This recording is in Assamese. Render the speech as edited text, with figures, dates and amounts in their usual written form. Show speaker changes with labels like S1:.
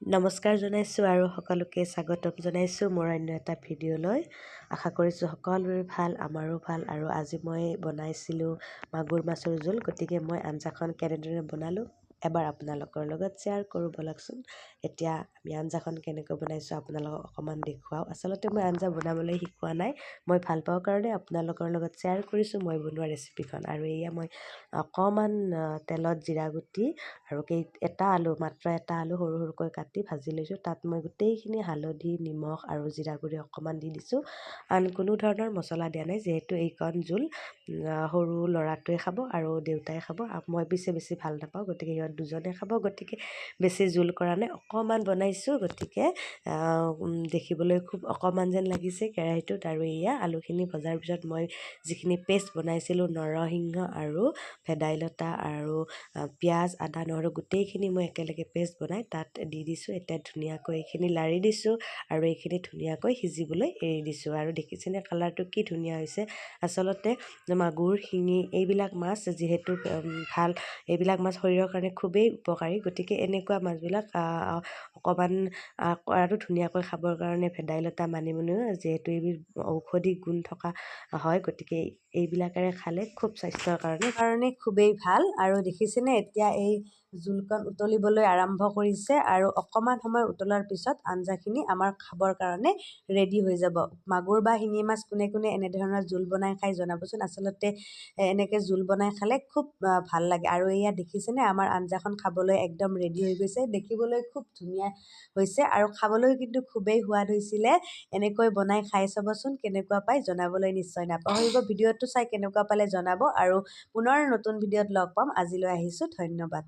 S1: নমস্কাৰ জনাইছোঁ আৰু সকলোকে স্বাগতম জনাইছোঁ মোৰ অন্য এটা ভিডিঅ'লৈ। আশা কৰিছোঁ সকলোৰে ভাল, আমাৰো ভাল। আৰু আজি মই বনাইছিলোঁ মাগুৰ মাছৰ জোল, গতিকে মই আঞ্জাখন কেনেদৰে বনালোঁ এবাৰ আপোনালোকৰ লগত শ্বেয়াৰ কৰোঁ ব'লকচোন। এতিয়া আমি আঞ্জাখন কেনেকৈ বনাইছোঁ আপোনালোকক অকণমান দেখুৱাওঁ। আচলতে মই আঞ্জা বনাবলৈ শিকোৱা নাই, মই ভাল পাওঁ কাৰণে আপোনালোকৰ লগত শ্বেয়াৰ কৰিছোঁ মই বনোৱা ৰেচিপিখন। আৰু এয়া মই অকণমান তেলত জিৰা গুটি আৰু এটা আলু, মাত্ৰ এটা আলু সৰু সৰুকৈ কাটি ভাজি লৈছোঁ। তাত মই গোটেইখিনি হালধি, নিমখ আৰু জিৰা গুড়ি অকণমান দি দিছোঁ। আন কোনো ধৰণৰ মছলা দিয়া নাই, যিহেতু এইকণ জোল সৰু ল'ৰাটোৱে খাব আৰু দেউতাই খাব। মই পিছে বেছি ভাল নাপাওঁ, গতিকে সিহঁত দুজনে খাব, গতিকে বেছি জোল কৰা নাই, অকণমান বনাইছোঁ। গতিকে দেখিবলৈ খুব অকণমান যেন লাগিছে কেৰাহীটোত। আৰু এয়া আলুখিনি ভজাৰ পিছত মই যিখিনি পেষ্ট বনাইছিলোঁ, নৰসিংহ আৰু ভেদাইলতা আৰু পিঁয়াজ, আদা, নহৰু গোটেইখিনি মই একেলগে পেষ্ট বনাই তাত দি দিছোঁ। এতিয়া ধুনীয়াকৈ এইখিনি লাৰি দিছোঁ আৰু এইখিনি ধুনীয়াকৈ সিজিবলৈ এৰি দিছোঁ। আৰু দেখিছেনে কালাৰটো কি ধুনীয়া হৈছে। আচলতে মাগুৰ, শিঙি এইবিলাক মাছ যিহেতু ভাল, এইবিলাক মাছ শৰীৰৰ কাৰণে খুবেই উপকাৰী, গতিকে এনেকুৱা মাছবিলাক অকণমান আৰু ধুনীয়াকৈ খাবৰ কাৰণে ভেদাইলতা, মানিমুনিও যিহেতু এইবিধ ঔষধি গুণ থকা হয়, গতিকে এইবিলাকেৰে খালে খুব স্বাস্থ্যৰ কাৰণে খুবেই ভাল। আৰু দেখিছেনে এতিয়া এই জোলকণ উতলিবলৈ আৰম্ভ কৰিছে আৰু অকণমান সময় উতলাৰ পিছত আঞ্জাখিনি আমাৰ খাবৰ কাৰণে ৰেডি হৈ যাব। মাগুৰ বা শিঙি মাছ কোনে কোনে এনেধৰণৰ জোল বনাই খাই জনাবচোন। আচলতে এনেকৈ জোল বনাই খালে খুব ভাল লাগে। আৰু এয়া দেখিছেনে আমাৰ আঞ্জাখন খাবলৈ একদম ৰেডি হৈ গৈছে, দেখিবলৈ খুব ধুনীয়া হৈছে আৰু খাবলৈ কিন্তু খুবেই সোৱাদ হৈছিলে। এনেকৈ বনাই খাই চাবচোন, কেনেকুৱা পায় জনাবলৈ নিশ্চয় নাপাহৰিব। ভিডিঅ'টো চাই কেনেকুৱা পালে জনাব আৰু পুনৰ নতুন ভিডিঅ'ত লগ পাম। আজিলৈ আহিছোঁ, ধন্যবাদ।